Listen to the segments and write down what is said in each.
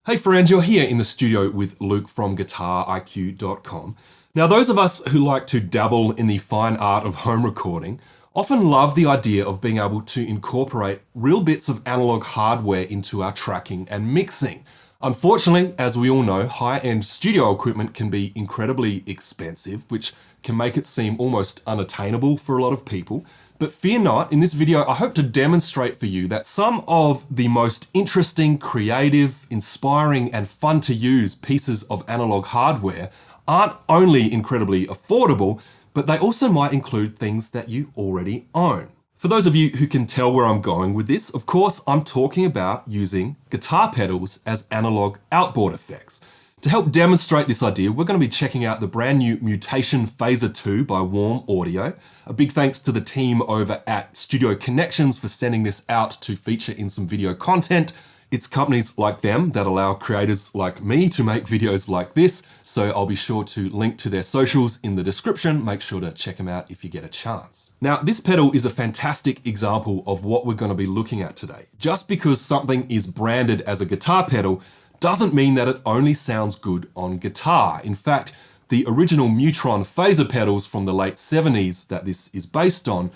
Hey friends, you're here in the studio with Luke from GuitarIQ.com. Now, those of us who like to dabble in the fine art of home recording often love the idea of being able to incorporate real bits of analog hardware into our tracking and mixing. Unfortunately, as we all know, high-end studio equipment can be incredibly expensive, which can make it seem almost unattainable for a lot of people. But fear not, in this video, I hope to demonstrate for you that some of the most interesting, creative, inspiring, and fun to use pieces of analog hardware aren't only incredibly affordable, but they also might include things that you already own. For those of you who can tell where I'm going with this, of course, I'm talking about using guitar pedals as analog outboard effects. To help demonstrate this idea, we're going to be checking out the brand new Mutation Phasor 2 by Warm Audio. A big thanks to the team over at Studio Connections for sending this out to feature in some video content. It's companies like them that allow creators like me to make videos like this, so I'll be sure to link to their socials in the description. Make sure to check them out if you get a chance. Now, this pedal is a fantastic example of what we're going to be looking at today. Just because something is branded as a guitar pedal doesn't mean that it only sounds good on guitar. In fact, the original Mutation Phasor pedals from the late 70s that this is based on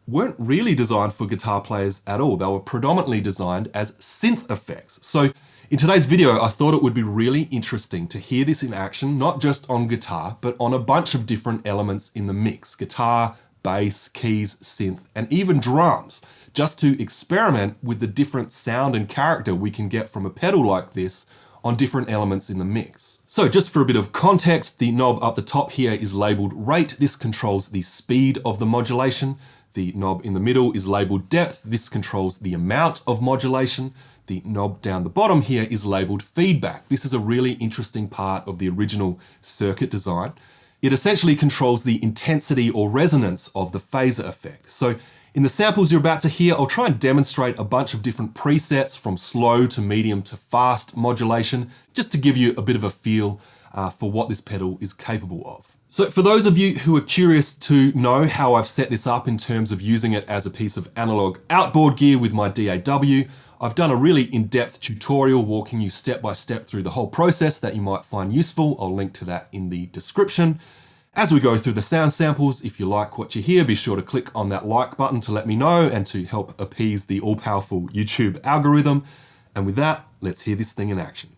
weren't really designed for guitar players at all. They were predominantly designed as synth effects. So in today's video, I thought it would be really interesting to hear this in action, not just on guitar, but on a bunch of different elements in the mix: guitar, bass, keys, synth, and even drums, just to experiment with the different sound and character we can get from a pedal like this on different elements in the mix. So just for a bit of context, the knob up the top here is labeled rate. This controls the speed of the modulation. The knob in the middle is labeled depth. This controls the amount of modulation. The knob down the bottom here is labeled feedback. This is a really interesting part of the original circuit design. It essentially controls the intensity or resonance of the phasor effect. So in the samples you're about to hear, I'll try and demonstrate a bunch of different presets from slow to medium to fast modulation, just to give you a bit of a feel for what this pedal is capable of. So for those of you who are curious to know how I've set this up in terms of using it as a piece of analog outboard gear with my DAW, I've done a really in-depth tutorial walking you step by step through the whole process that you might find useful. I'll link to that in the description. As we go through the sound samples, if you like what you hear, be sure to click on that like button to let me know and to help appease the all-powerful YouTube algorithm. And with that, let's hear this thing in action.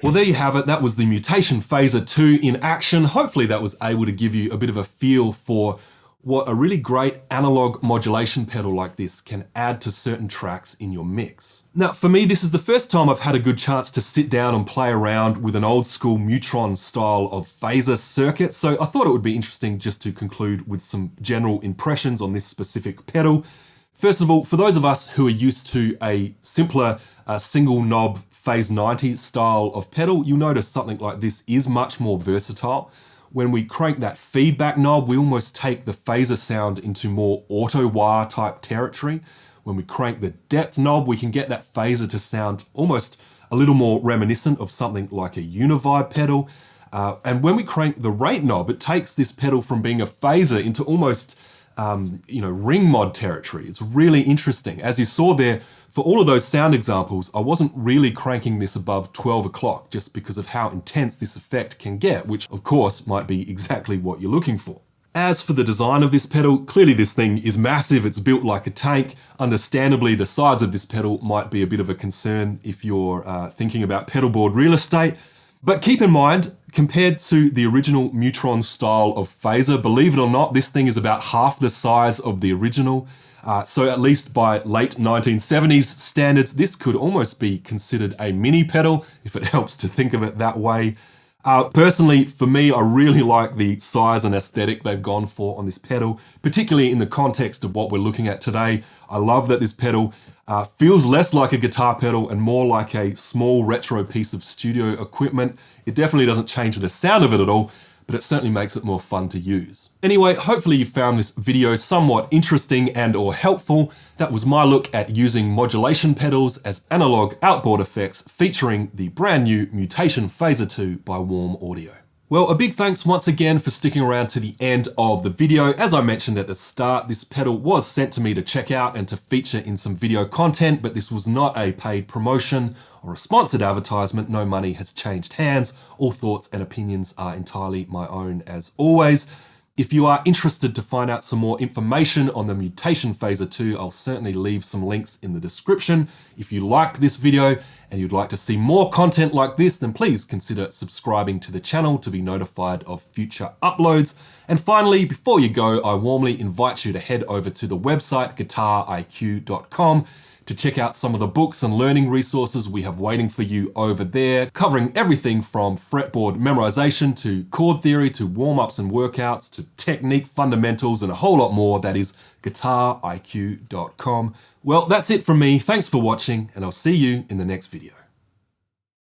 Well, there you have it. That was the Mutation Phasor 2 in action. Hopefully that was able to give you a bit of a feel for what a really great analog modulation pedal like this can add to certain tracks in your mix. Now, for me, this is the first time I've had a good chance to sit down and play around with an old school Neutron style of phasor circuit, so I thought it would be interesting just to conclude with some general impressions on this specific pedal. First of all, for those of us who are used to a simpler single knob phase 90 style of pedal, you'll notice something like this is much more versatile. When we crank that feedback knob, we almost take the phasor sound into more auto wah type territory. When we crank the depth knob, we can get that phasor to sound almost a little more reminiscent of something like a univibe pedal. And when we crank the rate knob, it takes this pedal from being a phasor into almost ring mod territory. It's really interesting. As you saw there, for all of those sound examples, I wasn't really cranking this above 12 o'clock just because of how intense this effect can get, which of course might be exactly what you're looking for. As for the design of this pedal, clearly this thing is massive. It's built like a tank. Understandably, the size of this pedal might be a bit of a concern if you're thinking about pedal board real estate. But keep in mind, compared to the original Neutron style of phasor, believe it or not, this thing is about half the size of the original. So at least by late 1970s standards, this could almost be considered a mini pedal, if it helps to think of it that way. Personally, for me, I really like the size and aesthetic they've gone for on this pedal, particularly in the context of what we're looking at today. I love that this pedal feels less like a guitar pedal and more like a small retro piece of studio equipment. It definitely doesn't change the sound of it at all, but it certainly makes it more fun to use. Anyway, hopefully you found this video somewhat interesting and or helpful. That was my look at using modulation pedals as analog outboard effects featuring the brand new Mutation Phasor 2 by Warm Audio. Well, a big thanks once again for sticking around to the end of the video. As I mentioned at the start, this pedal was sent to me to check out and to feature in some video content, but this was not a paid promotion or a sponsored advertisement. No money has changed hands. All thoughts and opinions are entirely my own as always. If you are interested to find out some more information on the Mutation Phasor 2, I'll certainly leave some links in the description. If you liked this video and you'd like to see more content like this, then please consider subscribing to the channel to be notified of future uploads. And finally, before you go, I warmly invite you to head over to the website guitariq.com to check out some of the books and learning resources we have waiting for you over there, covering everything from fretboard memorization to chord theory to warm-ups and workouts to technique fundamentals and a whole lot more. That is guitariq.com. Well, that's it from me. Thanks for watching, and I'll see you in the next video.